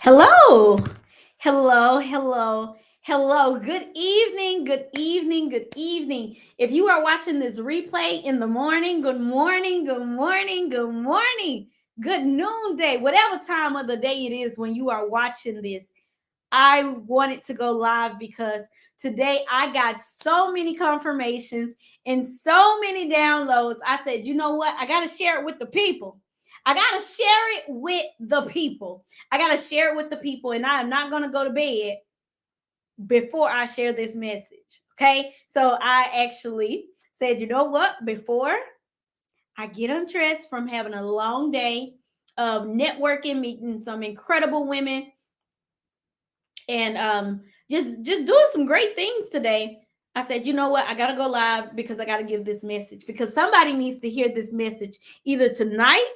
Hello, hello, hello, hello. Good evening, good evening, good evening. If you are watching this replay in the morning, good morning, good morning, good morning, good noonday, whatever time of the day it is when you are watching this. I wanted to go live because today I got so many confirmations and so many downloads. I said, you know what? I got to share it with the people. I got to share it with the people. I got to share it with the people, and I am not going to go to bed before I share this message. Okay. So I actually said, you know what? Before I get undressed from having a long day of networking, meeting some incredible women, and just doing some great things today. I said, you know what? I gotta go live because I gotta give this message because somebody needs to hear this message either tonight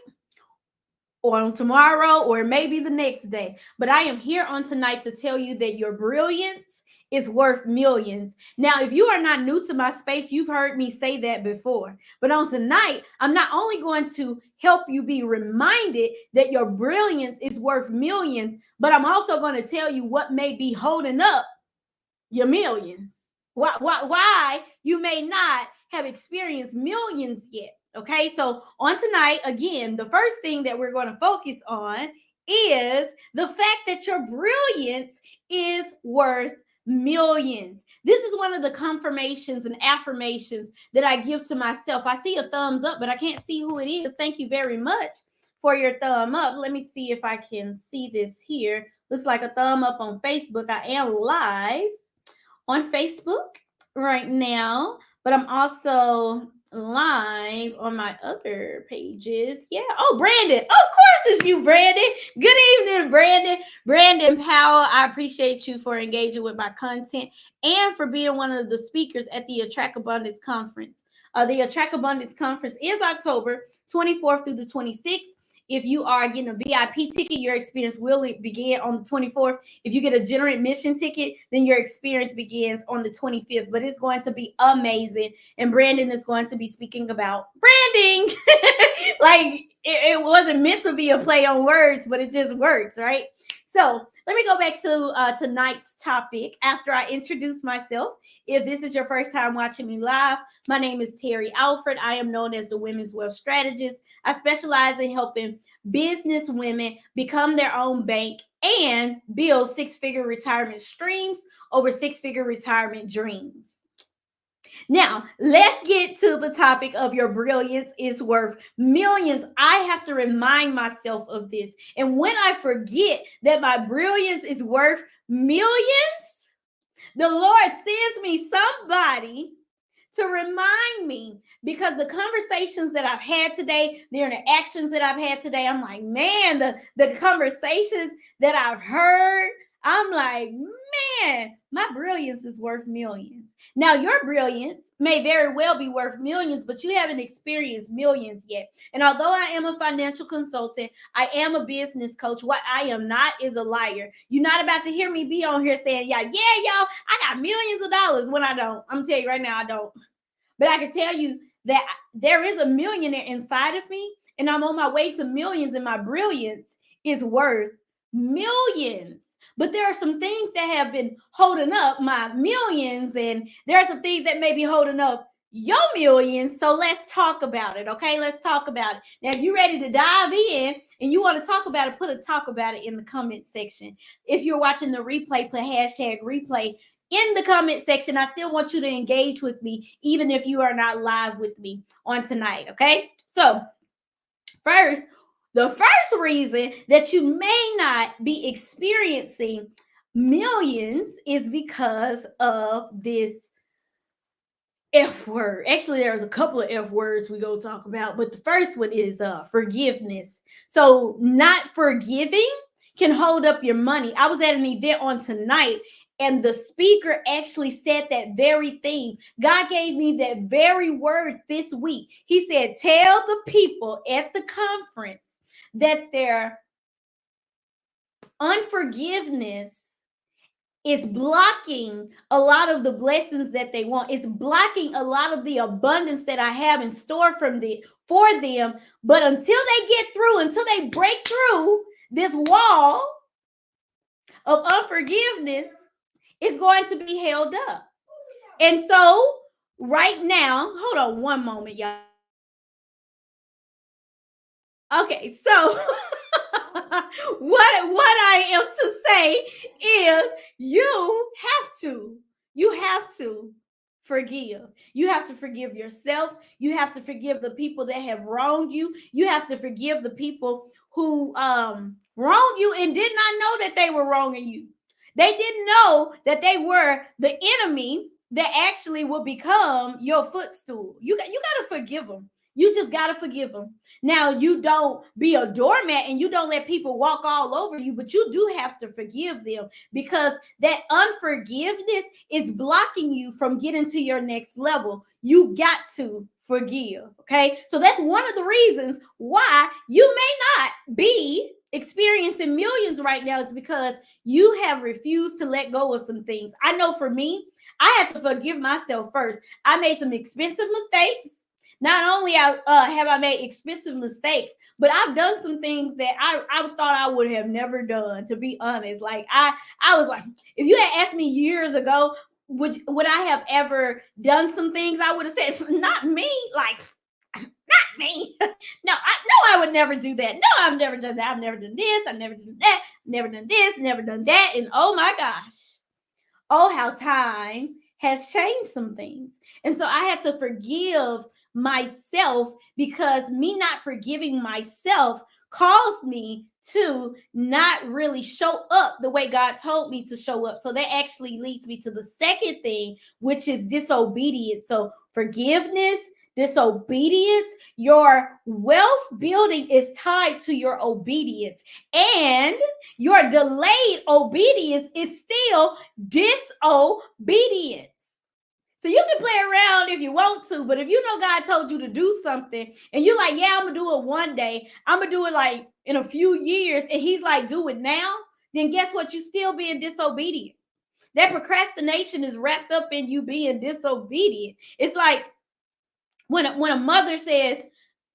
or on tomorrow or maybe the next day. But I am here on tonight to tell you that your brilliance is worth millions. Now, if you are not new to my space, you've heard me say that before. But on tonight, I'm not only going to help you be reminded that your brilliance is worth millions, but I'm also going to tell you what may be holding up your millions. Why you may not have experienced millions yet. Okay, so on tonight, again, the first thing that we're going to focus on is the fact that your brilliance is worth millions. This is one of the confirmations and affirmations that I give to myself. I see a thumbs up, but I can't see who it is. Thank you very much for your thumb up. Let me see if I can see this here. Looks like a thumb up on Facebook. I am live on Facebook right now, but I'm also live on my other pages. Yeah. Oh, Brandon. Of course it's you, Brandon. Good evening, Brandon. Brandon Powell, I appreciate you for engaging with my content and for being one of the speakers at the Attract Abundance Conference. The Attract Abundance Conference is October 24th through the 26th. If you are getting a VIP ticket, your experience will begin on the 24th. If you get a general admission ticket, then your experience begins on the 25th. But it's going to be amazing. And Brandon is going to be speaking about branding. Like it wasn't meant to be a play on words, but it just works, right? So let me go back to tonight's topic after I introduce myself. If this is your first time watching me live, my name is Terry Alfred. I am known as the Women's Wealth Strategist. I specialize in helping business women become their own bank and build six-figure retirement streams over six-figure retirement dreams. Now, let's get to the topic of your brilliance is worth millions. I have to remind myself of this. And when I forget that my brilliance is worth millions, the Lord sends me somebody to remind me, because the conversations that I've had today, the interactions that I've had today, I'm like, man, the conversations that I've heard, I'm like, man, my brilliance is worth millions. Now, your brilliance may very well be worth millions, but you haven't experienced millions yet. And although I am a financial consultant, I am a business coach. What I am not is a liar. You're not about to hear me be on here saying, yeah, y'all, I got millions of dollars when I don't. I'm telling you right now, I don't. But I can tell you that there is a millionaire inside of me, and I'm on my way to millions, and my brilliance is worth millions. But there are some things that have been holding up my millions, and there are some things that may be holding up your millions. So let's talk about it, okay? Let's talk about it. Now, if you're ready to dive in and you want to talk about it, put a talk about it in the comment section. If you're watching the replay, put hashtag replay in the comment section. I still want you to engage with me, even if you are not live with me on tonight, okay? So first, the first reason that you may not be experiencing millions is because of this F word. Actually, there's a couple of F words we go talk about, but the first one is forgiveness. So not forgiving can hold up your money. I was at an event on tonight, and the speaker actually said that very thing. God gave me that very word this week. He said, tell the people at the conference that their unforgiveness is blocking a lot of the blessings that they want. It's blocking a lot of the abundance that I have in store for them. But until they get through, until they break through this wall, of unforgiveness is going to be held up. And so right now, hold on one moment, y'all. Okay, so what I am to say is you have to forgive. You have to forgive yourself. You have to forgive the people that have wronged you. You have to forgive the people who wronged you and did not know that they were wronging you. They didn't know that they were the enemy that actually will become your footstool. You got to forgive them. You just got to forgive them. Now, you don't be a doormat and you don't let people walk all over you, but you do have to forgive them, because that unforgiveness is blocking you from getting to your next level. You got to forgive. Okay. So that's one of the reasons why you may not be experiencing millions right now, is because you have refused to let go of some things. I know for me, I had to forgive myself first. I made some expensive mistakes. Not only have I made expensive mistakes, but I've done some things that I thought I would have never done, to be honest. Like I was like, if you had asked me years ago, would I have ever done some things, I would have said, not me. Like, not me. No, I would never do that. No, I've never done that. I've never done this. I've never done that. Never done this. Never done that. And oh my gosh, oh, how time has changed some things. And so I had to forgive myself, because me not forgiving myself caused me to not really show up the way God told me to show up. So that actually leads me to the second thing, which is disobedience. So forgiveness, disobedience, your wealth building is tied to your obedience, and your delayed obedience is still disobedience. So you can play around if you want to, but if you know God told you to do something and you're like, yeah, I'm gonna do it one day, I'm gonna do it like in a few years, and he's like, do it now, then guess what? You still being disobedient. That procrastination is wrapped up in you being disobedient. It's like when a mother says,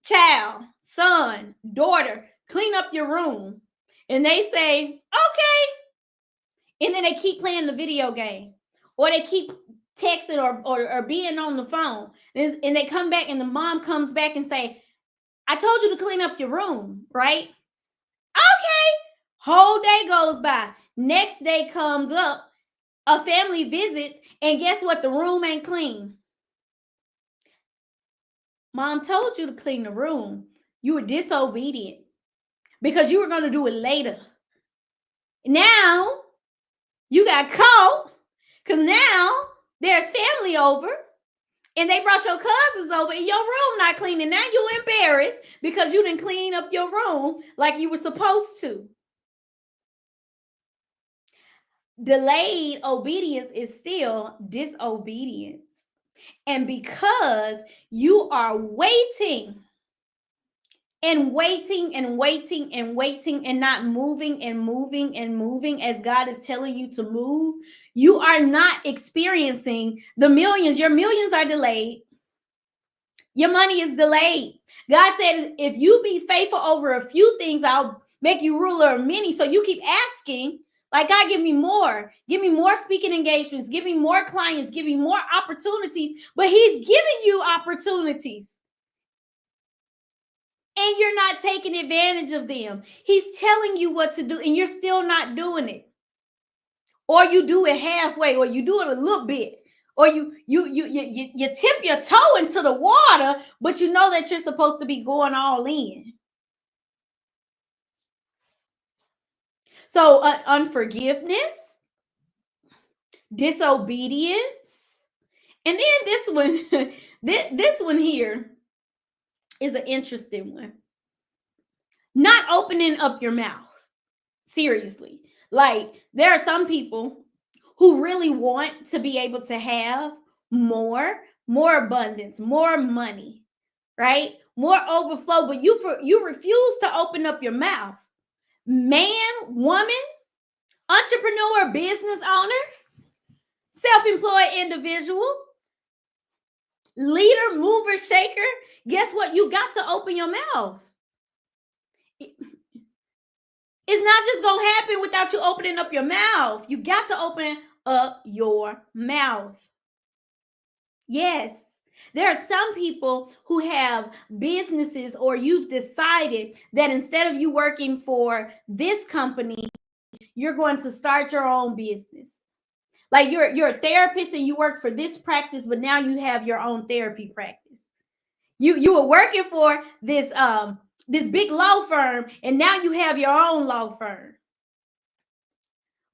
child, son, daughter, clean up your room, and they say, okay, and then they keep playing the video game, or they keep texting or being on the phone, and they come back and the mom comes back and say, I told you to clean up your room, right? Okay. Whole day goes by. Next day comes up, a family visits, and guess what? The room ain't clean. Mom told you to clean the room. You were disobedient because you were going to do it later. Now you got caught because now there's family over and they brought your cousins over and your room not clean. And now you're embarrassed because you didn't clean up your room like you were supposed to. Delayed obedience is still disobedience. And because you are waiting and waiting and waiting and waiting and not moving and moving and moving as God is telling you to move, you are not experiencing the millions. Your millions are delayed. Your money is delayed. God said, if you be faithful over a few things, I'll make you ruler of many. So you keep asking, like, God, give me more. Give me more speaking engagements. Give me more clients. Give me more opportunities. But he's giving you opportunities, and you're not taking advantage of them. He's telling you what to do, and you're still not doing it. Or you do it halfway, or you do it a little bit, or you tip your toe into the water, but you know that you're supposed to be going all in. So unforgiveness, disobedience, and then this one, this one here is an interesting one. Not opening up your mouth. Seriously. Like, there are some people who really want to be able to have more abundance, more money, right? More overflow, but you refuse to open up your mouth. Man, woman, entrepreneur, business owner, self-employed individual, leader, mover, shaker. Guess what? You got to open your mouth. It's not just going to happen without you opening up your mouth. You got to open up your mouth. Yes. There are some people who have businesses, or you've decided that instead of you working for this company, you're going to start your own business. Like you're a therapist and you work for this practice, but now you have your own therapy practice. You were working for this big law firm, and now you have your own law firm.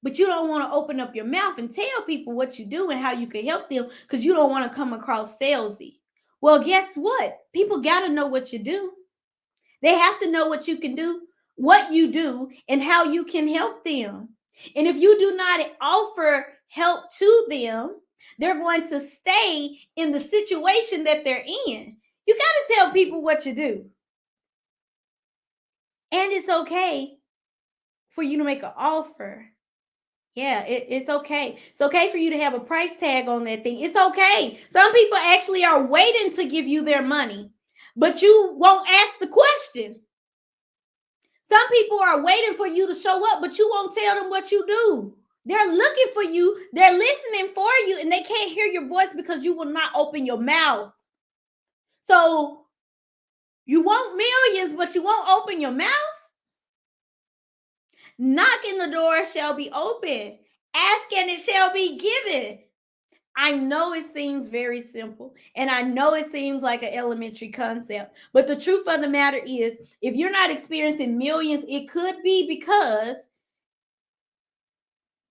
But you don't want to open up your mouth and tell people what you do and how you can help them because you don't want to come across salesy. Well, guess what? People got to know what you do. They have to know what you can do, what you do, and how you can help them. And if you do not offer help to them, they're going to stay in the situation that they're in. You got to tell people what you do. And it's okay for you to make an offer. Yeah, it's okay. It's okay for you to have a price tag on that thing. It's okay. Some people actually are waiting to give you their money, but you won't ask the question. Some people are waiting for you to show up, but you won't tell them what you do. They're looking for you. They're listening for you, and they can't hear your voice because you will not open your mouth. So you want millions, but you won't open your mouth? Knocking the door shall be open. Ask and it shall be given. I know it seems very simple, and I know it seems like an elementary concept, but the truth of the matter is, if you're not experiencing millions, it could be because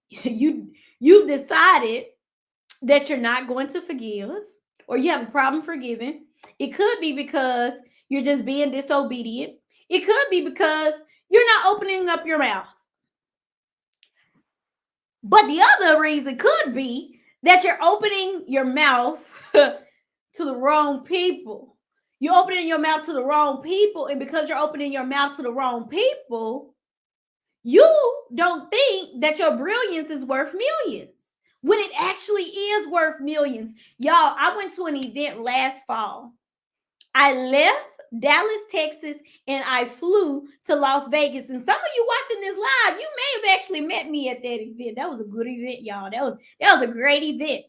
you've decided that you're not going to forgive, or you have a problem forgiving. It could be because you're just being disobedient. It could be because you're not opening up your mouth. But the other reason could be that you're opening your mouth to the wrong people. You're opening your mouth to the wrong people, and because you're opening your mouth to the wrong people, you don't think that your brilliance is worth millions, when it actually is worth millions. Y'all, I went to an event last fall. I left Dallas, Texas, and I flew to Las Vegas. And some of you watching this live, you may have actually met me at that event. That was a good event, y'all. That was a great event.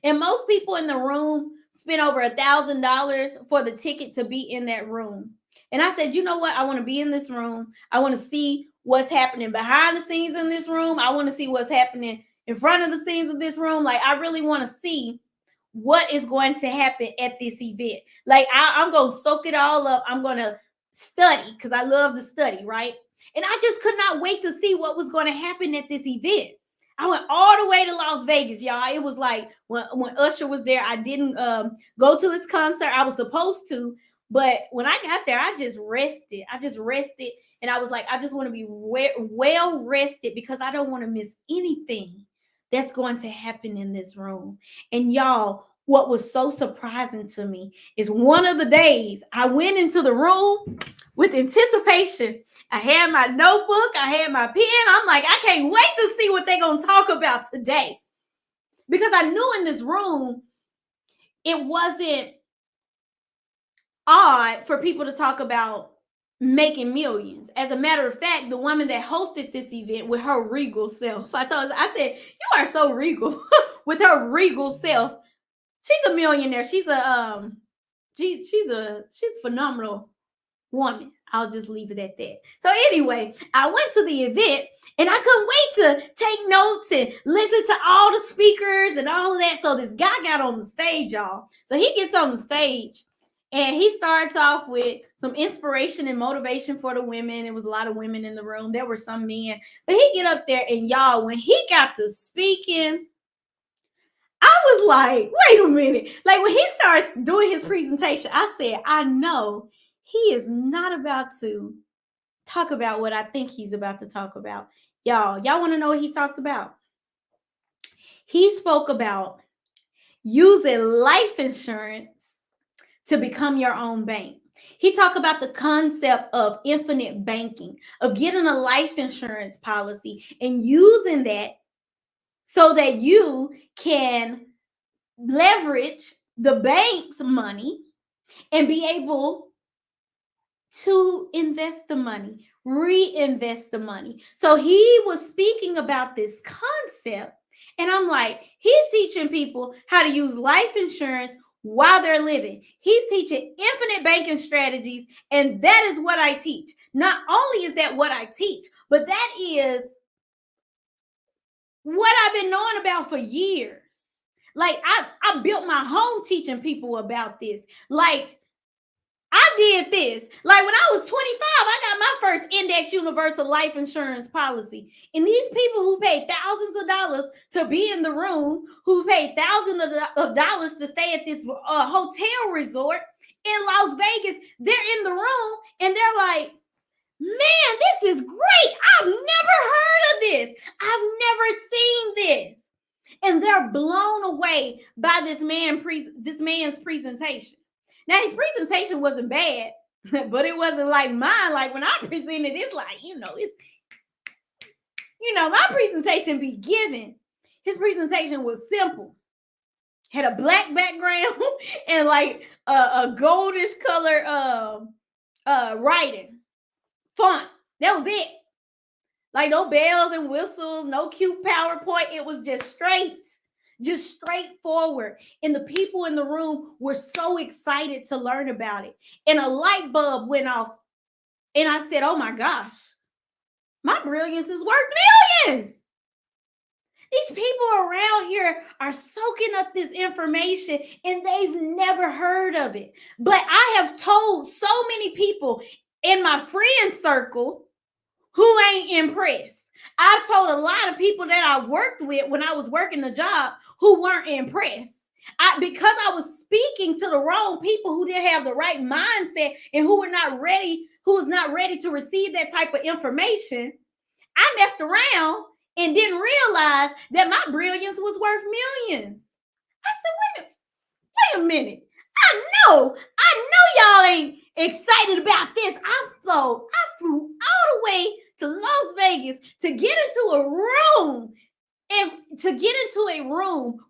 And most people in the room spent over $1,000 for the ticket to be in that room. And I said, you know what? I want to be in this room. I want to see what's happening behind the scenes in this room. I want to see what's happening in front of the scenes of this room. Like, I really want to see what is going to happen at this event. Like, I'm going to soak it all up. I'm going to study because I love to study, right? And I just could not wait to see what was going to happen at this event. I went all the way to Las Vegas, y'all. It was like when Usher was there, I didn't go to his concert. I was supposed to, but when I got there, I just rested. And I was like, I just want to be well rested because I don't want to miss anything that's going to happen in this room. And y'all, what was so surprising to me is one of the days I went into the room with anticipation. I had my notebook, I had my pen. I'm like, I can't wait to see what they're going to talk about today. Because I knew in this room, it wasn't odd for people to talk about making millions. As a matter of fact, the woman that hosted this event with her regal self, I said, you are so regal. With her regal self, she's a millionaire. She's a phenomenal woman. I'll just leave it at that. So anyway, I went to the event and I couldn't wait to take notes and listen to all the speakers and all of that. So this guy got on the stage, y'all. So he gets on the stage and he starts off with some inspiration and motivation for the women. It was a lot of women in the room. There were some men, but he get up there and y'all, when he got to speaking, I was like, wait a minute. Like when he starts doing his presentation, I said, I know he is not about to talk about what I think he's about to talk about. Y'all want to know what he talked about? He spoke about using life insurance to become your own bank. He talked about the concept of infinite banking, of getting a life insurance policy and using that so that you can leverage the bank's money and be able to invest the money, reinvest the money. So he was speaking about this concept. And I'm like, he's teaching people how to use life insurance while they're living. He's teaching infinite banking strategies. And that is what I teach. Not only is that what I teach, but that is what I've been knowing about for years. Like I built my home teaching people about this. Like I did this. Like when I was 25, I got my first index universal life insurance policy. And these people who paid thousands of dollars to be in the room, who paid thousands of dollars to stay at this hotel resort in Las Vegas, they're in the room and they're like, man, this is great. I've never heard of this. I've never seen this. And they're blown away by this man's presentation. Now, his presentation wasn't bad, but it wasn't like mine. Like when I presented, it's like, my presentation be given. His presentation was simple. Had a black background and like a goldish color writing font. That was it. Like no bells and whistles, no cute PowerPoint. It was just straightforward. And the people in the room were so excited to learn about it. And a light bulb went off. And I said, oh my gosh, my brilliance is worth millions. These people around here are soaking up this information and they've never heard of it. But I have told so many people in my friend circle who ain't impressed. I've told a lot of people that I've worked with when I was working the job who weren't impressed. Because I was speaking to the wrong people who didn't have the right mindset and who was not ready to receive that type of information. I messed around and didn't realize that my brilliance was worth millions. I said, wait a minute. I know y'all ain't excited about this. I flew all the way to Las Vegas to get into a room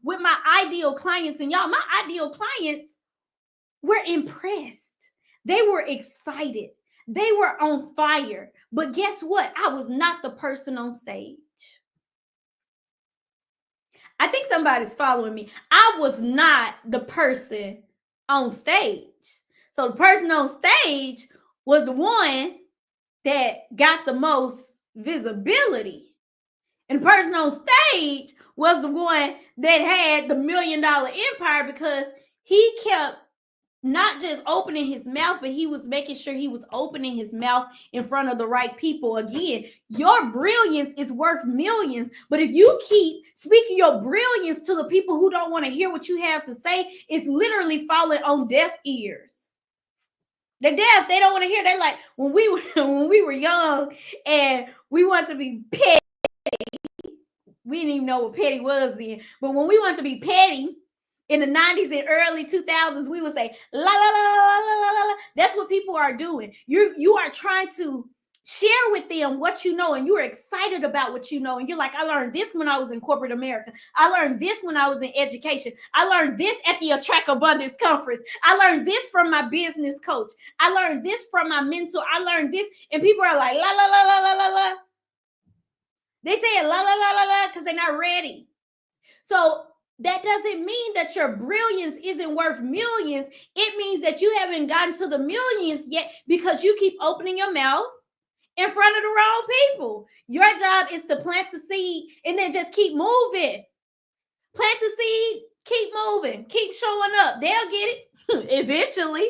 with my ideal clients. And y'all, my ideal clients were impressed. They were excited. They were on fire. But guess what? I was not the person on stage. I think somebody's following me. I was not the person on stage. So the person on stage was the one that got the most visibility. And the person on stage was the one that had the $1 million empire because he kept not just opening his mouth, but he was making sure he was opening his mouth in front of the right people. Again, your brilliance is worth millions. But if you keep speaking your brilliance to the people who don't want to hear what you have to say, it's literally falling on deaf ears. They're deaf. They don't want to hear. They're like, when we were young and we want to be petty, we didn't even know what petty was then. But when we want to be petty, in the 90s and early 2000s, we would say, la, la, la, la, la, la, la. That's what people are doing. You are trying to share with them what you know, and you're excited about what you know. And you're like, I learned this when I was in corporate America. I learned this when I was in education. I learned this at the Attract Abundance Conference. I learned this from my business coach. I learned this from my mentor. I learned this. And people are like, la, la, la, la, la, la, la. They say la, la, la, la, la, because they're not ready. So that doesn't mean that your brilliance isn't worth millions. It means that you haven't gotten to the millions yet because you keep opening your mouth in front of the wrong people. Your job is to plant the seed and then just keep moving. Plant the seed, keep moving, keep showing up. They'll get it eventually.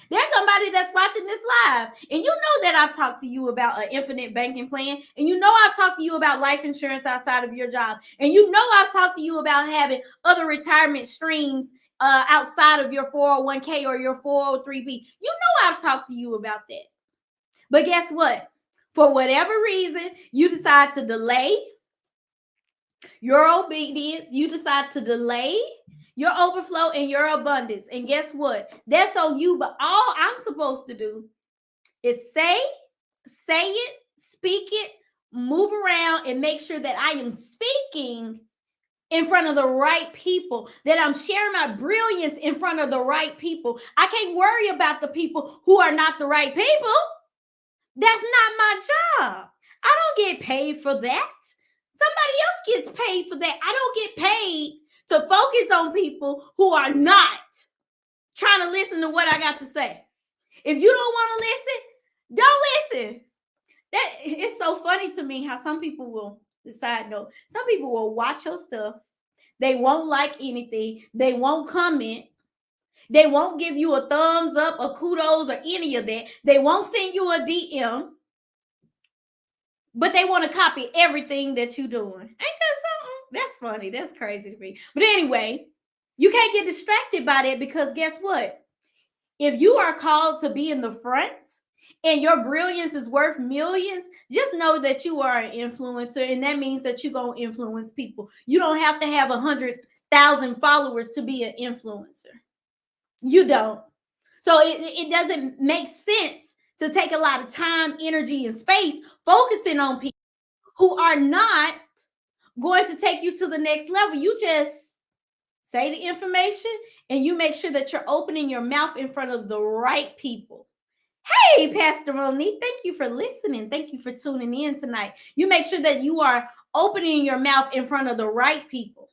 There's somebody that's watching this live, and you know that I've talked to you about an infinite banking plan, and you know I've talked to you about life insurance outside of your job, and you know I've talked to you about having other retirement streams outside of your 401k or your 403b. You know I've talked to you about that. But guess what? For whatever reason, you decide to delay your obedience. You decide to delay your overflow and your abundance. And guess what? That's on you. But all I'm supposed to do is say it, speak it, move around, and make sure that I am speaking in front of the right people, that I'm sharing my brilliance in front of the right people. I can't worry about the people who are not the right people. That's not my job. I don't get paid for that. Somebody else gets paid for that. I don't get paid to focus on people who are not trying to listen to what I got to say. If you don't want to listen, don't listen. That it's so funny to me how some people will decide. No, some people will watch your stuff. They won't like anything. They won't comment. They won't give you a thumbs up or kudos or any of that. They won't send you a DM. But they want to copy everything that you're doing. Ain't that something? That's funny. That's crazy to me. But anyway, you can't get distracted by that because guess what? If you are called to be in the front and your brilliance is worth millions, just know that you are an influencer, and that means that you're going to influence people. You don't have to have 100,000 followers to be an influencer. You don't. So it doesn't make sense to take a lot of time, energy, and space focusing on people who are not going to take you to the next level. You just say the information and you make sure that you're opening your mouth in front of the right people. Hey, Pastor Monique, thank you for listening. Thank you for tuning in tonight. You make sure that you are opening your mouth in front of the right people.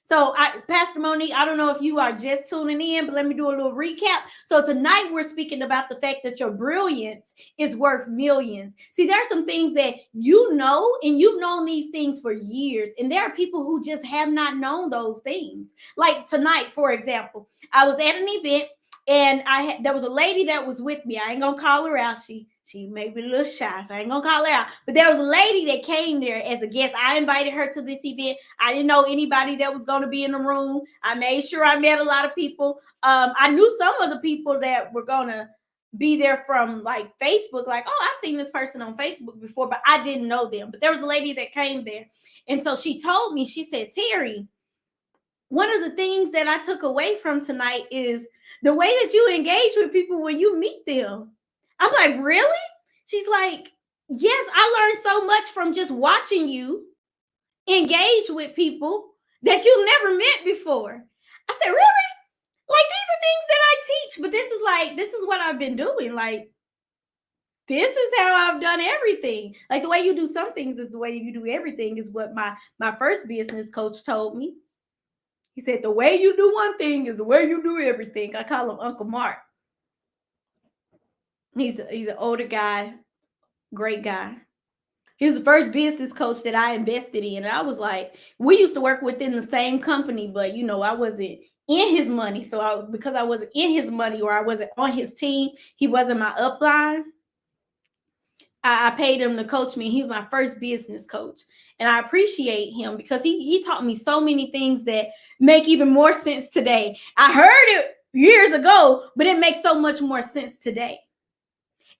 So, Pastor Monique, I don't know if you are just tuning in, but let me do a little recap. So tonight we're speaking about the fact that your brilliance is worth millions. See, there are some things that you know, and you've known these things for years, and there are people who just have not known those things. Like tonight, for example, I was at an event, and there was a lady that was with me. I ain't gonna call her out. She may be a little shy, so I ain't gonna call her out. But there was a lady that came there as a guest. I invited her to this event. I didn't know anybody that was going to be in the room. I made sure I met a lot of people. I knew some of the people that were going to be there from like Facebook. Like, oh, I've seen this person on Facebook before, but I didn't know them. But there was a lady that came there. And so she told me, she said, Terry, one of the things that I took away from tonight is the way that you engage with people when you meet them. I'm like, really? She's like, yes, I learned so much from just watching you engage with people that you've never met before. I said, really? Like, these are things that I teach, but this is what I've been doing. Like, this is how I've done everything. Like, the way you do some things is the way you do everything, is what my first business coach told me. He said, the way you do one thing is the way you do everything. I call him Uncle Mark. He's an older guy, great guy. He was the first business coach that I invested in. And I was like, we used to work within the same company, but I wasn't in his money. So because I wasn't in his money, or I wasn't on his team, he wasn't my upline. I paid him to coach me. He's my first business coach. And I appreciate him because he taught me so many things that make even more sense today. I heard it years ago, but it makes so much more sense today.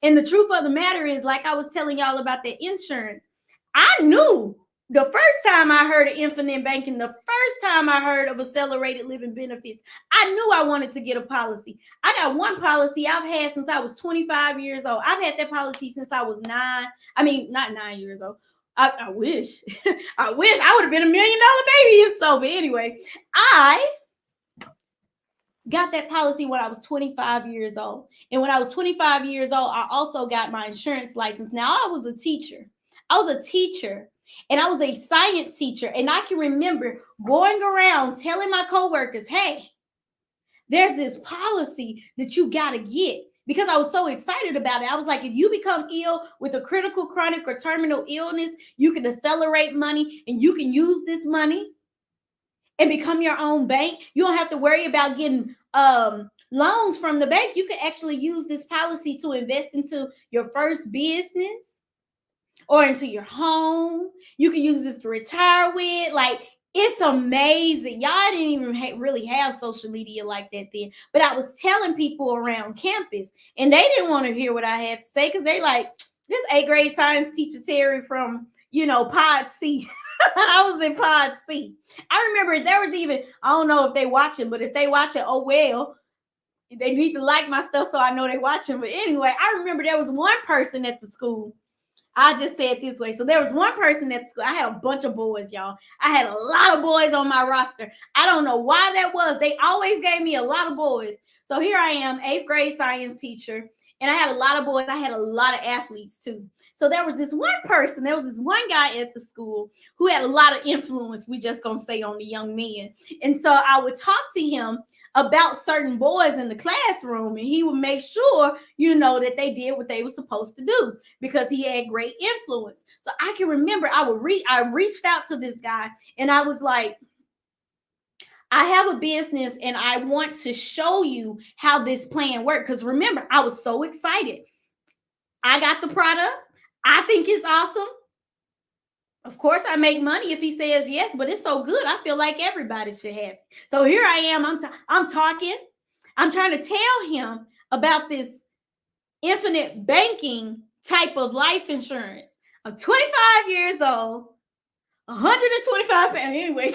And the truth of the matter is, like I was telling y'all about that insurance, I knew the first time I heard of infinite banking, the first time I heard of accelerated living benefits, I knew I wanted to get a policy. I got one policy I've had since I was 25 years old. I've had that policy since I was not 9 years old. I wish. I wish I would have been $1 million baby if so. But anyway, I got that policy when I was 25 years old. And when I was 25 years old, I also got my insurance license. Now, I was a teacher. And I was a science teacher. And I can remember going around telling my coworkers, hey, there's this policy that you got to get. Because I was so excited about it. I was like, if you become ill with a critical, chronic, or terminal illness, you can accelerate money and you can use this money and become your own bank. You don't have to worry about getting loans from the bank. You can actually use this policy to invest into your first business or into your home. You can use this to retire with. Like, it's amazing. Y'all didn't even really have social media like that then. But I was telling people around campus, and they didn't want to hear what I had to say because they like, this 8th grade science teacher Terry from, Pod C. I was in Pod C. I remember there was even, I don't know if they watching, but if they watching, oh well, they need to like my stuff so I know they watching. But anyway, I remember there was one person at the school. I just say it this way. So there was one person at the school. I had a bunch of boys, y'all. I had a lot of boys on my roster. I don't know why that was. They always gave me a lot of boys. So here I am, 8th grade science teacher. And I had a lot of boys. I had a lot of athletes too. So there was this one person, there was this one guy at the school who had a lot of influence, we just gonna say, on the young men. And so I would talk to him about certain boys in the classroom, and he would make sure, that they did what they were supposed to do because he had great influence. So I can remember I reached out to this guy and I was like, I have a business and I want to show you how this plan works. Because remember, I was so excited. I got the product. I think it's awesome. Of course, I make money if he says yes, but it's so good. I feel like everybody should have it. So here I am. I'm talking. I'm trying to tell him about this infinite banking type of life insurance. I'm 25 years old, 125 pounds. Anyway,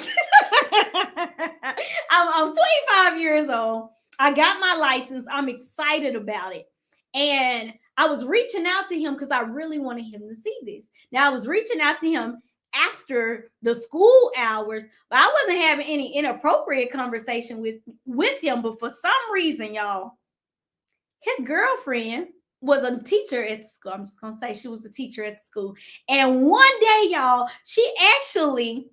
I'm 25 years old. I got my license. I'm excited about it. And I was reaching out to him because I really wanted him to see this. Now, I was reaching out to him after the school hours, but I wasn't having any inappropriate conversation with him. But for some reason, y'all, his girlfriend was a teacher at the school. I'm just going to say she was a teacher at the school. And one day, y'all, she actually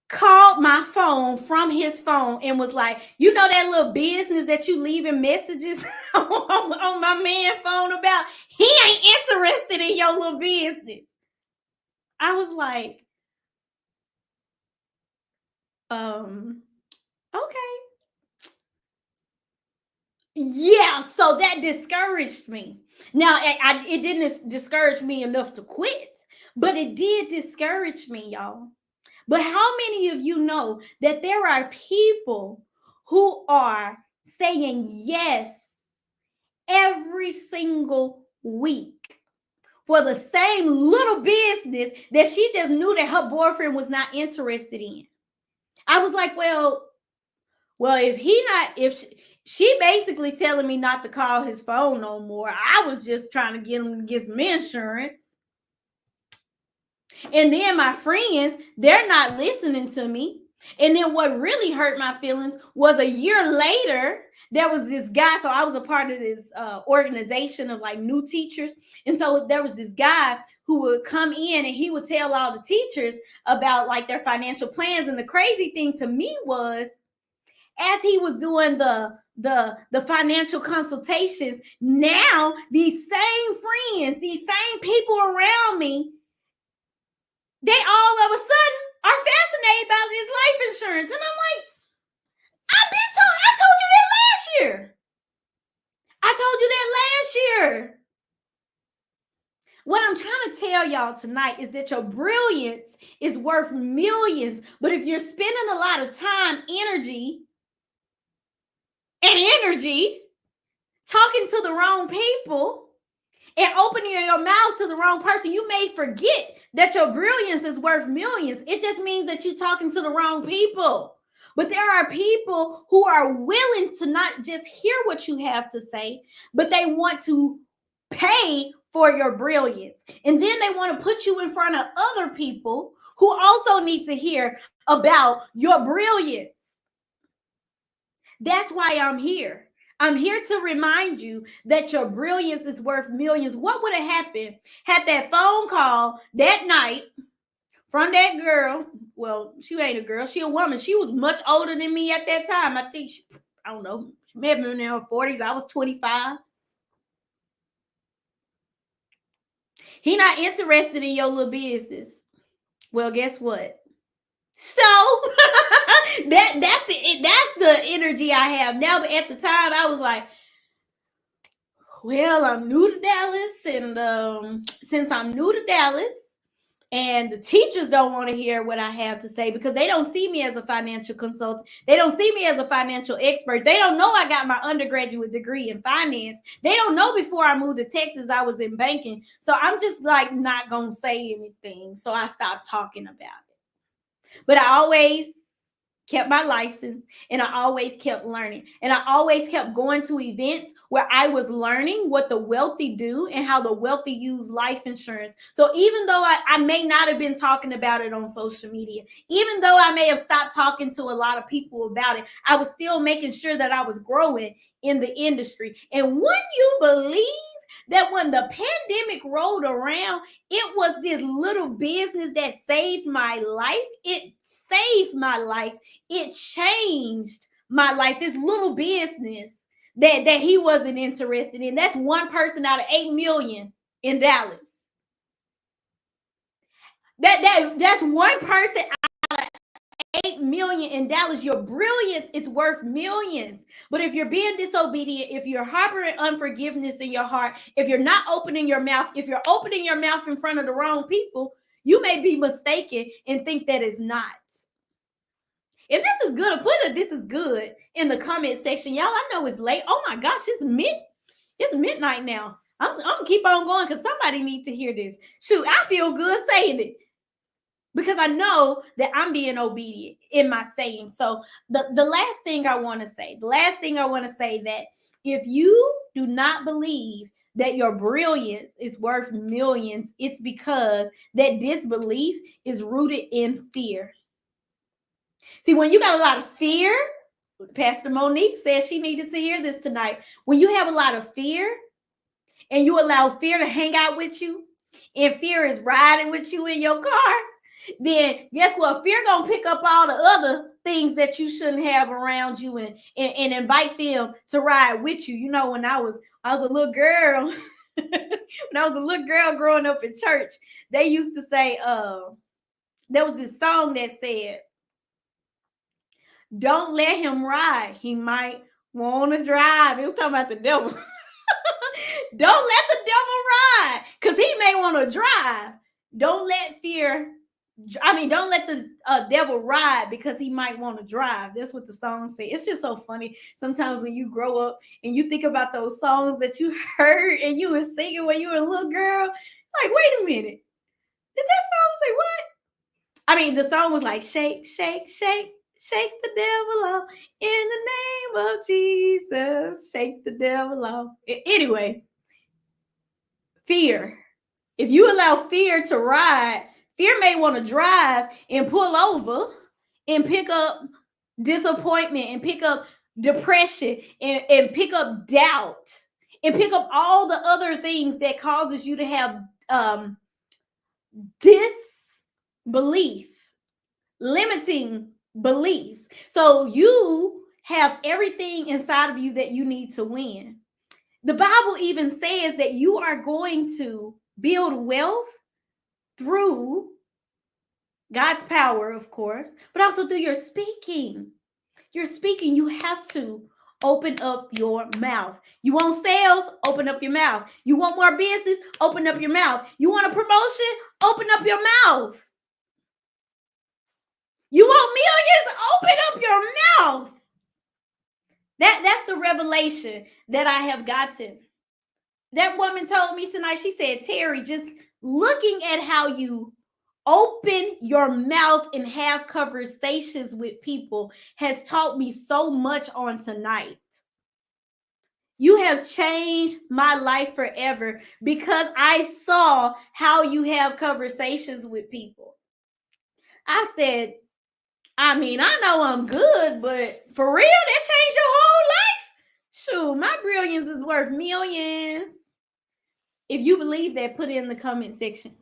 called my phone from his phone and was like, that little business that you leaving messages on my man's phone about? He ain't interested in your little business. I was like, okay. Yeah, so that discouraged me. Now, it didn't discourage me enough to quit, but it did discourage me, y'all. But how many of you know that there are people who are saying yes every single week for the same little business that she just knew that her boyfriend was not interested in? I was like, well, if she basically telling me not to call his phone no more. I was just trying to get him to get some insurance. And then my friends, they're not listening to me. And then what really hurt my feelings was a year later, there was this guy. So I was a part of this organization of like new teachers. And so there was this guy who would come in and he would tell all the teachers about like their financial plans. And the crazy thing to me was, as he was doing the financial consultations, now these same friends, these same people around me, they all of a sudden are fascinated about this life insurance. And I'm like, I told you that last year. I told you that last year. What I'm trying to tell y'all tonight is that your brilliance is worth millions. But if you're spending a lot of time, energy talking to the wrong people and opening your mouth to the wrong person, you may forget that your brilliance is worth millions. It just means that you're talking to the wrong people. But there are people who are willing to not just hear what you have to say, but they want to pay for your brilliance. And then they want to put you in front of other people who also need to hear about your brilliance. That's why I'm here. I'm here to remind you that your brilliance is worth millions. What would have happened had that phone call that night from that girl? Well, she ain't a girl. She a woman. She was much older than me at that time. I think, I don't know, she may have been in her 40s. I was 25. He not interested in your little business. Well, guess what? So that's the energy I have now. But at the time, I was like, well, I'm new to Dallas, and since I'm new to Dallas, and the teachers don't want to hear what I have to say because they don't see me as a financial consultant. They don't see me as a financial expert. They don't know I got my undergraduate degree in finance. They don't know before I moved to Texas, I was in banking. So I'm just like not going to say anything. So I stopped talking about it. But I always kept my license, and I always kept learning. And I always kept going to events where I was learning what the wealthy do and how the wealthy use life insurance. So even though I may not have been talking about it on social media, even though I may have stopped talking to a lot of people about it, I was still making sure that I was growing in the industry. And wouldn't you believe that when the pandemic rolled around, it was this little business that saved my life? It saved my life. It changed my life. This little business that he wasn't interested in. That's one person out of 8 million in Dallas. That's one person out of 8 million in Dallas. Your brilliance is worth millions. But if you're being disobedient, if you're harboring unforgiveness in your heart, if you're not opening your mouth, if you're opening your mouth in front of the wrong people, you may be mistaken and think that it's not. If this is good, put it, this is good in the comment section. Y'all, I know it's late. Oh my gosh, it's midnight now. I'm gonna keep on going because somebody needs to hear this. Shoot, I feel good saying it, because I know that I'm being obedient in my saying. So the last thing I want to say, that if you do not believe that your brilliance is worth millions, it's because that disbelief is rooted in fear. See, when you got a lot of fear, Pastor Monique says she needed to hear this tonight. When you have a lot of fear and you allow fear to hang out with you, and fear is riding with you in your car, then guess what? Fear gonna pick up all the other things that you shouldn't have around you and invite them to ride with you. You know, when I was a little girl, when I was a little girl growing up in church, they used to say, there was this song that said, "Don't let him ride. He might want to drive." It was talking about the devil. Don't let the devil ride because he may want to drive. Don't let the devil ride because he might want to drive. That's what the song says. It's just so funny. Sometimes when you grow up and you think about those songs that you heard and you were singing when you were a little girl, like, wait a minute. Did that song say what? I mean, the song was like, shake, shake, shake, shake the devil off in the name of Jesus. Shake the devil off. Anyway, fear. If you allow fear to ride, fear may want to drive and pull over and pick up disappointment and pick up depression and pick up doubt and pick up all the other things that causes you to have disbelief, limiting beliefs. So you have everything inside of you that you need to win. The Bible even says that you are going to build wealth through God's power, of course, but also through your speaking. Your speaking, you have to open up your mouth. You want sales? Open up your mouth. You want more business? Open up your mouth. You want a promotion? Open up your mouth. You want millions? Open up your mouth. That's the revelation that I have gotten. That woman told me tonight, she said, Terry, just looking at how you open your mouth and have conversations with people has taught me so much on tonight. You have changed my life forever because I saw how you have conversations with people. I said, I mean, I know I'm good, but for real, that changed your whole life? Shoot, my brilliance is worth millions. If you believe that, put it in the comment section.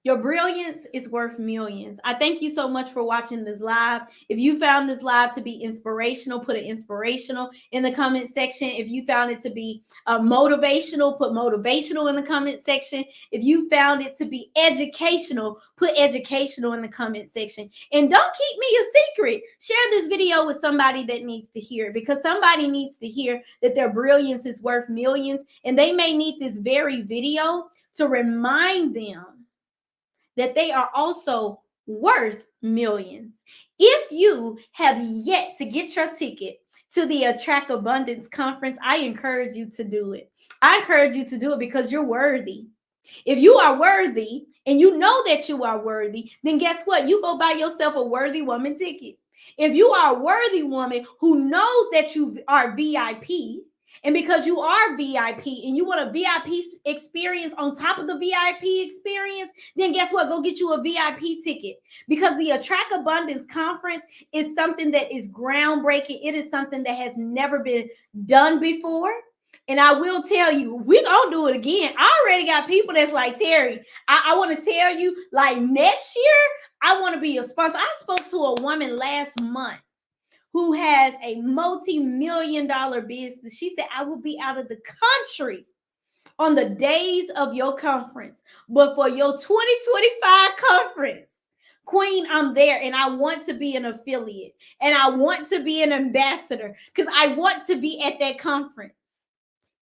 Your brilliance is worth millions. I thank you so much for watching this live. If you found this live to be inspirational, put an inspirational in the comment section. If you found it to be motivational, put motivational in the comment section. If you found it to be educational, put educational in the comment section. And don't keep me a secret. Share this video with somebody that needs to hear it, because somebody needs to hear that their brilliance is worth millions, and they may need this very video to remind them that they are also worth millions. If you have yet to get your ticket to the Attract Abundance Conference, I encourage you to do it. I encourage you to do it because you're worthy. If you are worthy and you know that you are worthy, then guess what? You go buy yourself a Worthy Woman ticket. If you are a worthy woman who knows that you are VIP, and because you are VIP and you want a VIP experience on top of the VIP experience, then guess what? Go get you a VIP ticket, because the Attract Abundance Conference is something that is groundbreaking. It is something that has never been done before. And I will tell you, we're going to do it again. I already got people that's like, Terry, I want to tell you, like, next year, I want to be a sponsor. I spoke to a woman last month who has a multi-million-dollar business. She said, I will be out of the country on the days of your conference, but for your 2025 conference, Queen, I'm there, and I want to be an affiliate, and I want to be an ambassador, because I want to be at that conference.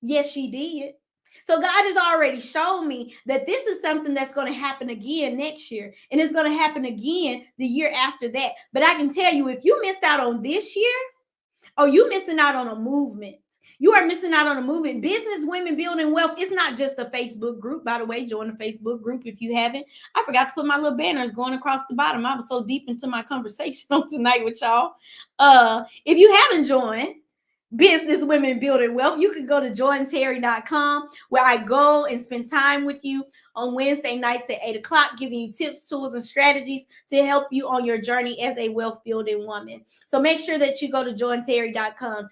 Yes, she did. So God has already shown me that this is something that's going to happen again next year, and it's going to happen again the year after that. But I can tell you, if you missed out on this year, or you missing out on a movement. You are missing out on a movement. Business Women Building Wealth. It's not just a Facebook group. By the way, join the Facebook group if you haven't. I forgot to put my little banners going across the bottom. I was so deep into my conversation on tonight with y'all. If you haven't joined Business Women Building Wealth, you can go to jointerry.com, where I go and spend time with you on Wednesday nights at 8 o'clock, giving you tips, tools, and strategies to help you on your journey as a wealth building woman. So make sure that you go to jointerry.com.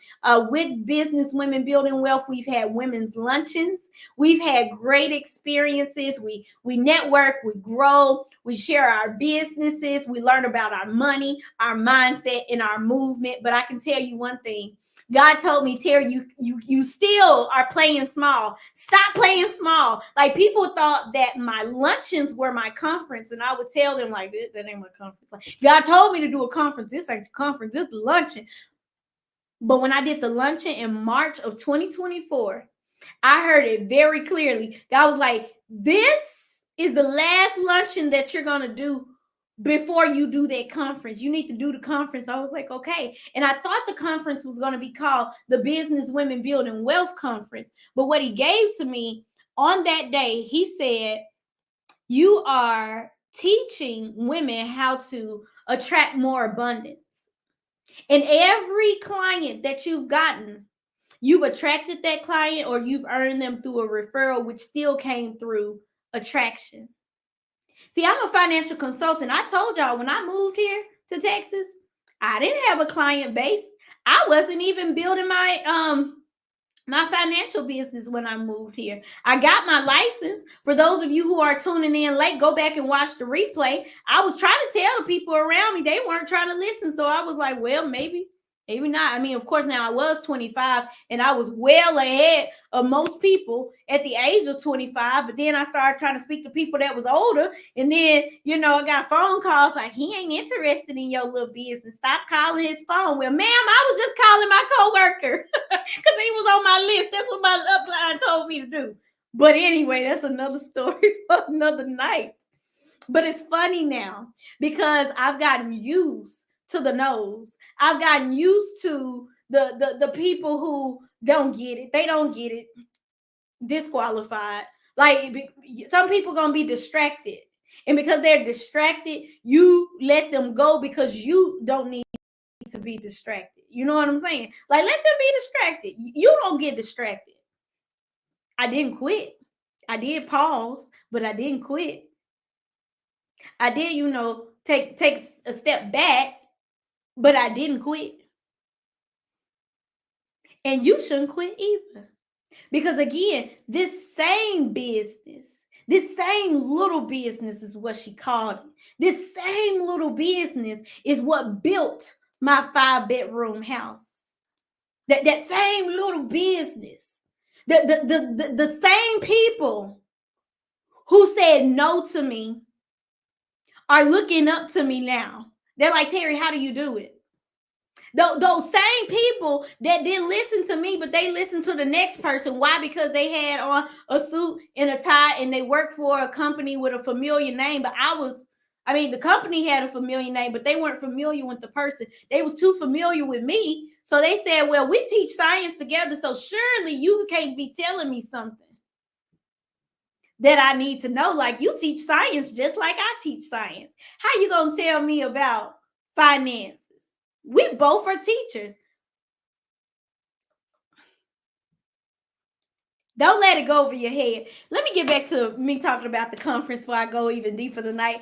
With Business Women Building Wealth, we've had women's luncheons. We've had great experiences. We network, we grow, we share our businesses, we learn about our money, our mindset, and our movement. But I can tell you one thing. God told me, Terry, you still are playing small. Stop playing small. Like, people thought that my luncheons were my conference, and I would tell them, like, that ain't my conference. Like, God told me to do a conference. This ain't the conference. This is the luncheon. But when I did the luncheon in March of 2024, I heard it very clearly. God was like, this is the last luncheon that you're going to do before you do that conference. You need to do the conference. I was like, okay. And I thought the conference was going to be called the Business Women Building Wealth Conference. But what he gave to me on that day, he said, you are teaching women how to attract more abundance. And every client that you've gotten, you've attracted that client, or you've earned them through a referral, which still came through attraction. See, I'm a financial consultant. I told y'all when I moved here to Texas, I didn't have a client base. I wasn't even building my financial business when I moved here. I got my license. For those of you who are tuning in late, go back and watch the replay. I was trying to tell the people around me, they weren't trying to listen. So I was like, well, maybe not. I mean, of course, now I was 25 and I was well ahead of most people at the age of 25. But then I started trying to speak to people that was older. And then, I got phone calls like, he ain't interested in your little business. Stop calling his phone. Well, ma'am, I was just calling my coworker because he was on my list. That's what my upline told me to do. But anyway, that's another story for another night. But it's funny now because I've gotten used to the no's. I've gotten used to the people who don't get it. They don't get it. Disqualified. Like, some people gonna be distracted. And because they're distracted, you let them go because you don't need to be distracted. You know what I'm saying? Like, let them be distracted. You don't get distracted. I didn't quit. I did pause, but I didn't quit. I did, take a step back, but I didn't quit. And you shouldn't quit either. Because again, this same business, this same little business is what she called it. This same little business is what built my 5-bedroom house. That same little business. The same people who said no to me are looking up to me now. They're like, Terry, how do you do it? Those same people that didn't listen to me, but they listened to the next person. Why? Because they had on a suit and a tie and they worked for a company with a familiar name. But the company had a familiar name, but they weren't familiar with the person. They was too familiar with me. So they said, well, we teach science together. So surely you can't be telling me something that I need to know. Like, you teach science just like I teach science. How you going to tell me about finances? We both are teachers. Don't let it go over your head. Let me get back to me talking about the conference before I go even deeper tonight.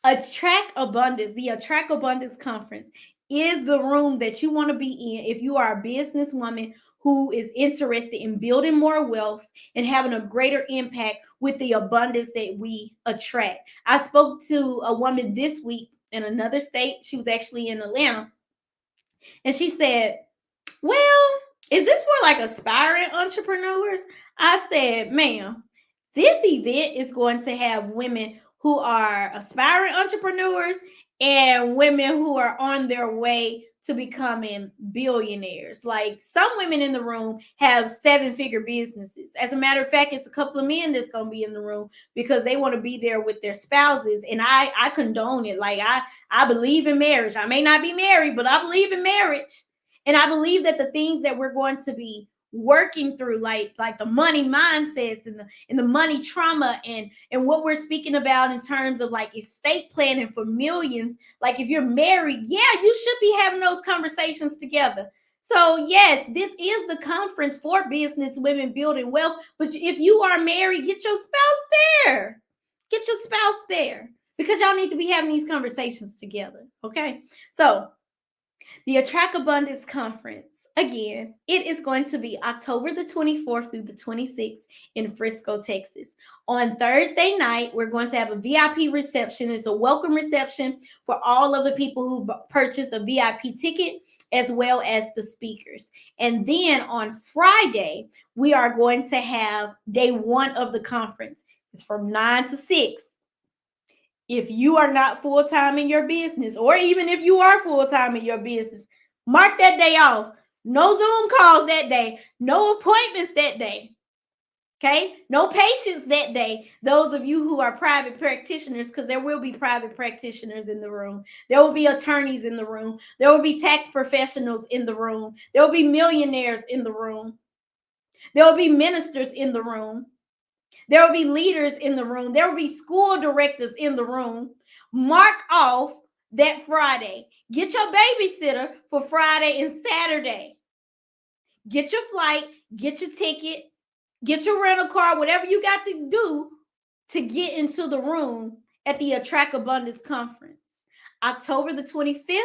Attract Abundance, the Attract Abundance Conference is the room that you want to be in if you are a businesswoman who is interested in building more wealth and having a greater impact with the abundance that we attract. I spoke to a woman this week in another state. She was actually in Atlanta. And she said, well, is this for like aspiring entrepreneurs? I said, ma'am, this event is going to have women who are aspiring entrepreneurs and women who are on their way to becoming billionaires. Like some women in the room have 7-figure businesses. As a matter of fact, it's a couple of men that's going to be in the room because they want to be there with their spouses. And I condone it. Like I believe in marriage. I may not be married, but I believe in marriage. And I believe that the things that we're going to be working through, like the money mindsets and the money trauma and what we're speaking about in terms of like estate planning for millions. Like if you're married, yeah, you should be having those conversations together. So yes, this is the conference for business women building wealth. But if you are married, get your spouse there. Get your spouse there because y'all need to be having these conversations together. Okay, so the Attract Abundance Conference, again, it is going to be October the 24th through the 26th in Frisco, Texas. On Thursday night, we're going to have a VIP reception. It's a welcome reception for all of the people who purchased a VIP ticket, as well as the speakers. And then on Friday, we are going to have day one of the conference. It's from 9 to 6. If you are not full-time in your business, or even if you are full-time in your business, mark that day off. No Zoom calls that day. No appointments that day. Okay? No patients that day. Those of you who are private practitioners, because there will be private practitioners in the room. There will be attorneys in the room. There will be tax professionals in the room. There will be millionaires in the room. There will be ministers in the room. There will be leaders in the room. There will be school directors in the room. Mark off that Friday. Get your babysitter for Friday and Saturday. Get your flight, get your ticket, get your rental car, whatever you got to do to get into the room at the Attract Abundance Conference. October the 25th,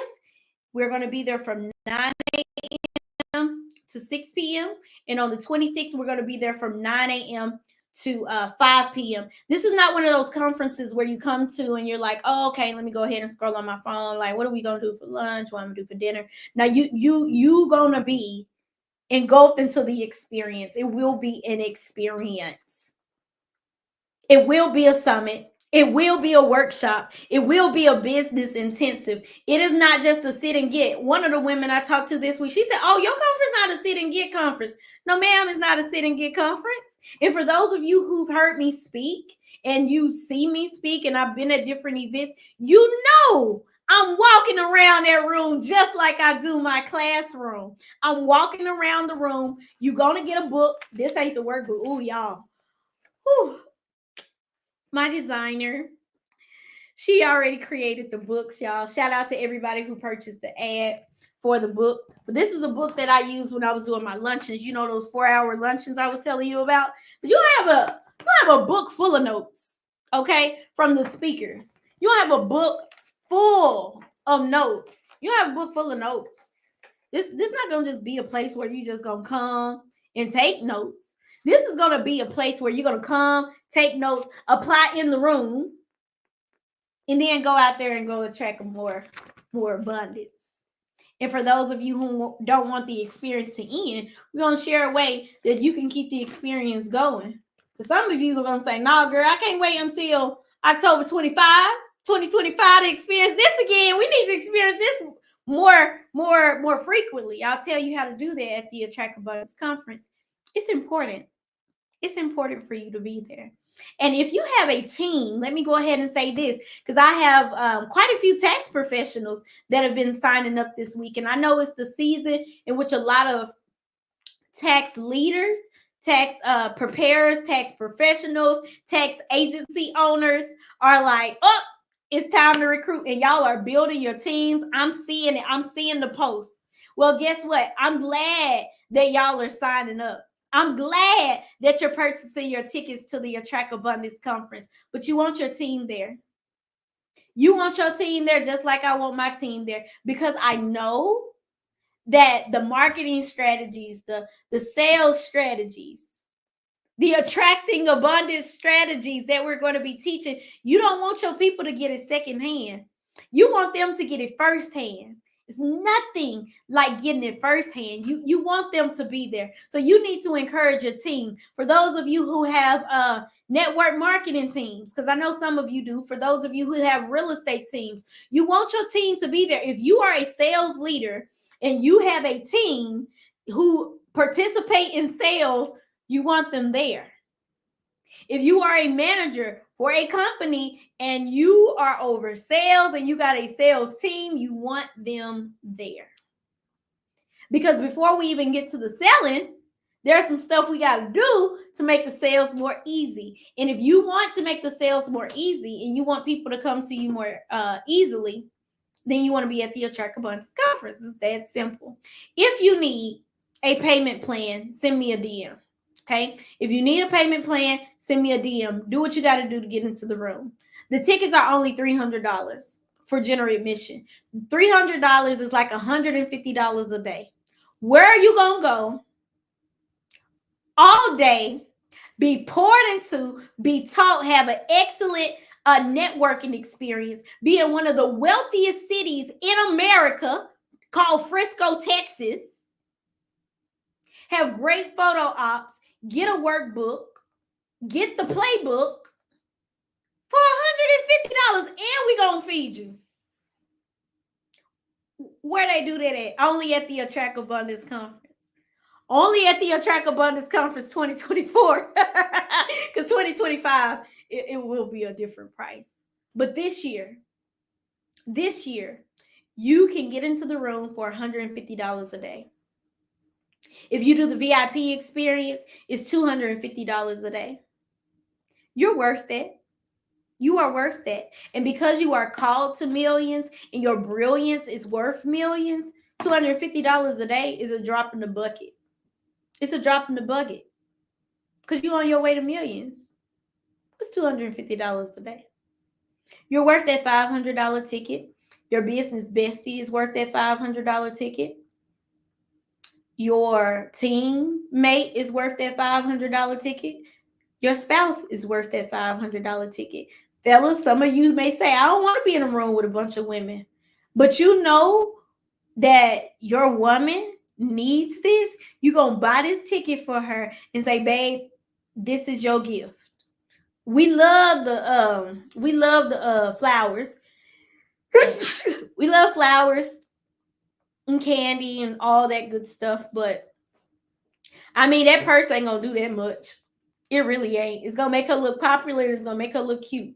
we're going to be there from 9 a.m. to 6 p.m. And on the 26th, we're going to be there from 9 a.m. to 5 p.m. This is not one of those conferences where you come to and you're like, oh, okay, let me go ahead and scroll on my phone. Like, what are we going to do for lunch? What am I going to do for dinner? Now, you going to be engulfed into the experience. It will be an experience. It will be a summit. It will be a workshop. It will be a business intensive. It is not just a sit and get. One of the women I talked to this week, she said, oh, your conference is not a sit and get conference. No, ma'am, it's not a sit and get conference. And for those of you who've heard me speak and you see me speak and I've been at different events, you know I'm walking around that room just like I do my classroom. I'm walking around the room. You're going to get a book. This ain't the workbook. Ooh, y'all. Whew. My designer, she already created the books, y'all. Shout out to everybody who purchased the ad for the book. But this is a book that I used when I was doing my luncheons. You know, those 4-hour luncheons I was telling you about. But you have a book full of notes, okay, from the speakers. You have a book full of notes. You have a book full of notes. This not gonna just be a place where you just gonna come and take notes. This is gonna be a place where you're gonna come, take notes, apply in the room, and then go out there and go attract more abundance. And for those of you who don't want the experience to end, we're going to share a way that you can keep the experience going. For some of you are going to say, no, girl, I can't wait until October 25, 2025 to experience this again. We need to experience this more frequently. I'll tell you how to do that at the Attract Abundance Conference. It's important. It's important for you to be there. And if you have a team, let me go ahead and say this, because I have quite a few tax professionals that have been signing up this week. And I know it's the season in which a lot of tax leaders, tax preparers, tax professionals, tax agency owners are like, oh, It's time to recruit, and y'all are building your teams. I'm seeing it. I'm seeing the posts. Well, guess what? I'm glad that y'all are signing up. I'm glad that you're purchasing your tickets to the Attract Abundance Conference, but you want your team there. You want your team there just like I want my team there, because I know that the marketing strategies, the sales strategies, the attracting abundance strategies that we're going to be teaching, you don't want your people to get it secondhand. You want them to get it firsthand. It's nothing like getting it firsthand. You want them to be there. So you need to encourage your team. For those of you who have network marketing teams, because I know some of you do. For those of you who have real estate teams, you want your team to be there. If you are a sales leader and you have a team who participate in sales, you want them there. If you are a manager for a company and you are over sales and you got a sales team, you want them there. Because before we even get to the selling, there's some stuff we got to do to make the sales more easy. And if you want to make the sales more easy and you want people to come to you more easily, then you want to be at the Attract Abundance Conference. It's that simple. If you need a payment plan, send me a DM. Okay. If you need a payment plan, send me a DM. Do what you got to do to get into the room. The tickets are only $300 for general admission. $300 is like $150 a day. Where are you going to go all day, be poured into, be taught, have an excellent networking experience, be in one of the wealthiest cities in America called Frisco, Texas, have great photo ops, get a workbook, get the playbook for $150, and we gonna feed you. Where they do that at? Only at the Attract Abundance Conference. Only at the Attract Abundance Conference 2024. Because 2025, it will be a different price. But this year, you can get into the room for $150 a day. If you do the VIP experience, it's $250 a day. You're worth that. You are worth that. And because you are called to millions and your brilliance is worth millions, $250 a day is a drop in the bucket. It's a drop in the bucket because you're on your way to millions. What's $250 a day? You're worth that $500 ticket. Your business bestie is worth that $500 ticket. Your teammate is worth that $500 ticket. Your spouse is worth that $500 ticket. Fellas, some of you may say, I don't want to be in a room with a bunch of women. But you know that your woman needs this. You're going to buy this ticket for her and say, babe, this is your gift. We love the flowers. We love flowers and candy and all that good stuff, but I mean, that purse ain't gonna do that much. It really ain't. It's gonna make her look popular. It's gonna make her look cute.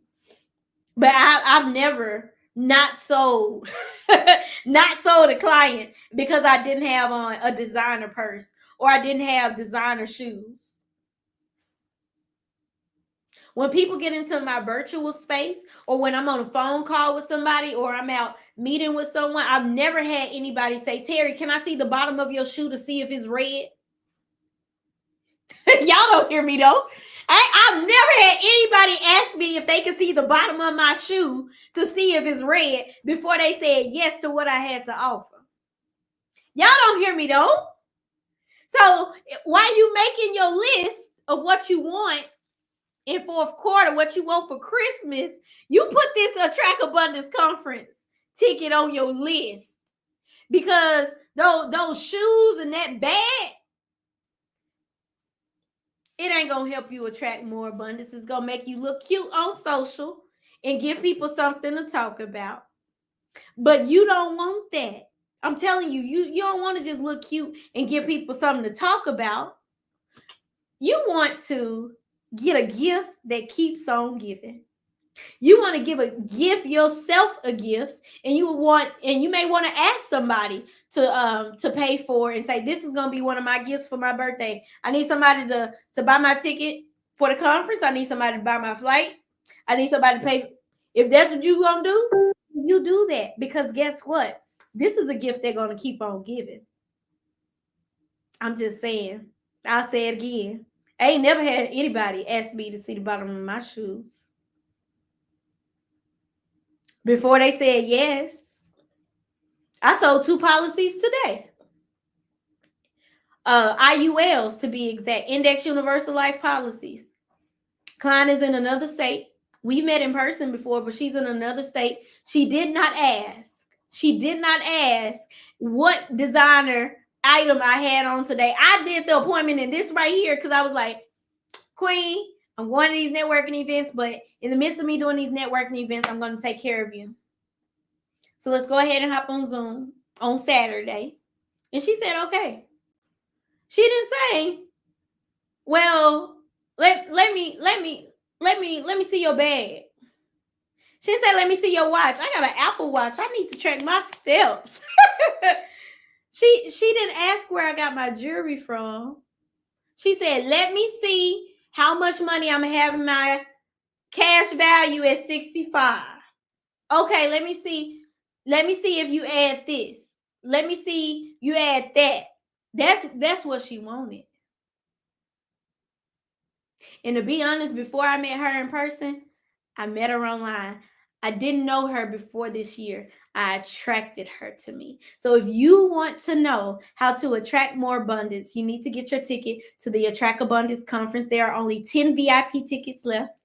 But I've never not sold a client because I didn't have on a designer purse or I didn't have designer shoes. When people get into my virtual space or when I'm on a phone call with somebody or I'm out meeting with someone, I've never had anybody say, Terry, can I see the bottom of your shoe to see if it's red? Y'all don't hear me though. I've never had anybody ask me if they could see the bottom of my shoe to see if it's red before they said yes to what I had to offer. Y'all don't hear me though. So while you making your list of what you want in fourth quarter, what you want for Christmas, you put this Attract Abundance Conference ticket on your list because those shoes and that bag, it ain't gonna help you attract more abundance. It's gonna make you look cute on social and give people something to talk about. But you don't want that. I'm telling you, you don't want to just look cute and give people something to talk about. You want to get a gift that keeps on giving. You want to give yourself a gift, and you may want to ask somebody to pay for it and say, this is going to be one of my gifts for my birthday. I need somebody to buy my ticket for the conference. I need somebody to buy my flight. I need somebody to pay. If that's what you're going to do, you do that. Because guess what? This is a gift they're going to keep on giving. I'm just saying. I'll say it again. I ain't never had anybody ask me to see the bottom of my shoes. Before they said yes. I sold 2 policies today. IULs to be exact, Index Universal Life Policies. Client is in another state. We met in person before, but she's in another state. She did not ask. She did not ask what designer item I had on today. I did the appointment in this right here because I was like, Queen, I'm going to these networking events, but in the midst of me doing these networking events, I'm going to take care of you. So let's go ahead and hop on Zoom on Saturday. And she said, okay. She didn't say, well, let me see your bag. She said, let me see your watch. I got an Apple Watch. I need to track my steps. She didn't ask where I got my jewelry from. She said, let me see how much money I'm having my cash value at 65. Okay, let me see. Let me see if you add this. Let me see you add that. That's what she wanted. And to be honest, before I met her in person, I met her online. I didn't know her before this year. I attracted her to me. So if you want to know how to attract more abundance, you need to get your ticket to the Attract Abundance Conference. There are only 10 VIP tickets left.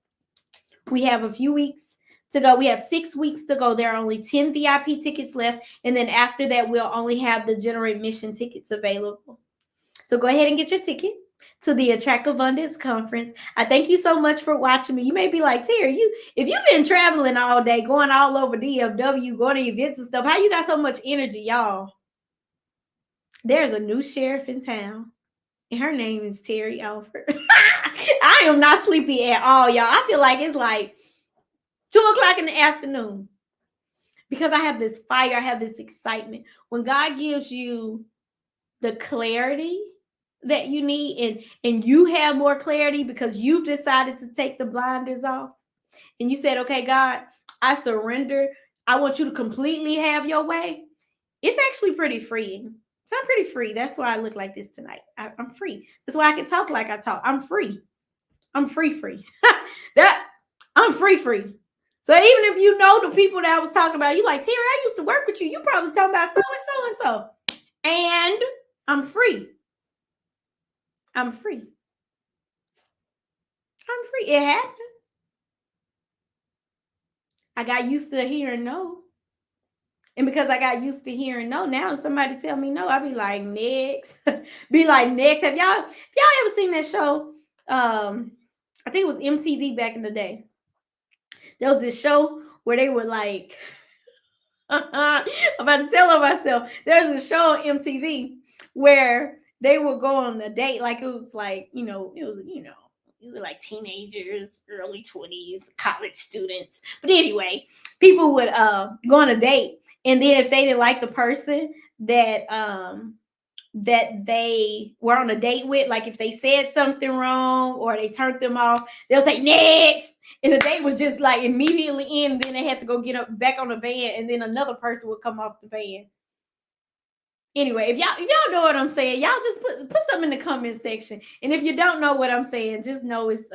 We have a few weeks to go. We have 6 weeks to go. There are only 10 VIP tickets left. And then after that, we'll only have the general admission tickets available. So go ahead and get your ticket to the Attract Abundance Conference. I thank you so much for watching me. You may be like, Terry, if you've been traveling all day, going all over DFW, going to events and stuff, how you got so much energy, y'all? There's a new sheriff in town, and her name is Terry Alford. I am not sleepy at all, y'all. I feel like it's like 2:00 in the afternoon because I have this fire. I have this excitement. When God gives you the clarity that you need, and you have more clarity because you've decided to take the blinders off, and you said, okay, God, I surrender. I want you to completely have your way. It's actually pretty freeing. So I'm pretty free. That's why I look like this tonight. I'm free. That's why I can talk like I talk. I'm free. I'm free. I'm free. So even if you know the people that I was talking about, you like, Terry, I used to work with you. You probably talking about so and so. And I'm free. I'm free. It happened. I got used to hearing no. And because I got used to hearing no, now if somebody tell me no, I'll be like, next. Next. Have y'all ever seen that show? I think it was MTV back in the day. There was this show where they were like, I'm about to tell on myself. There's a show on MTV where they would go on a date, like it was like, it was like teenagers, early 20s, college students. But anyway, people would go on a date, and then if they didn't like the person that they were on a date with, like if they said something wrong or they turned them off, they'll say next, and the date was just like immediately in. Then they had to go get up back on the van, and then another person would come off the van. Anyway, if y'all know what I'm saying, y'all just put something in the comment section. And if you don't know what I'm saying, just know it's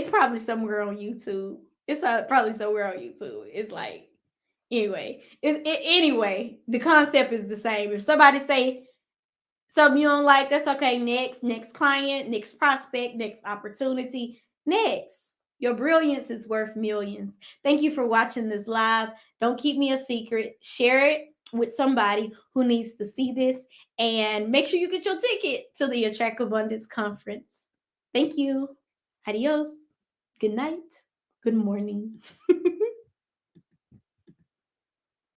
probably somewhere on YouTube. It's probably somewhere on YouTube. It's like, anyway, anyway, the concept is the same. If somebody say something you don't like, that's okay. Next client, next prospect, next opportunity, next. Your brilliance is worth millions. Thank you for watching this live. Don't keep me a secret. Share it with somebody who needs to see this, and make sure you get your ticket to the Attract Abundance Conference. Thank you. Adios. Good night. Good morning.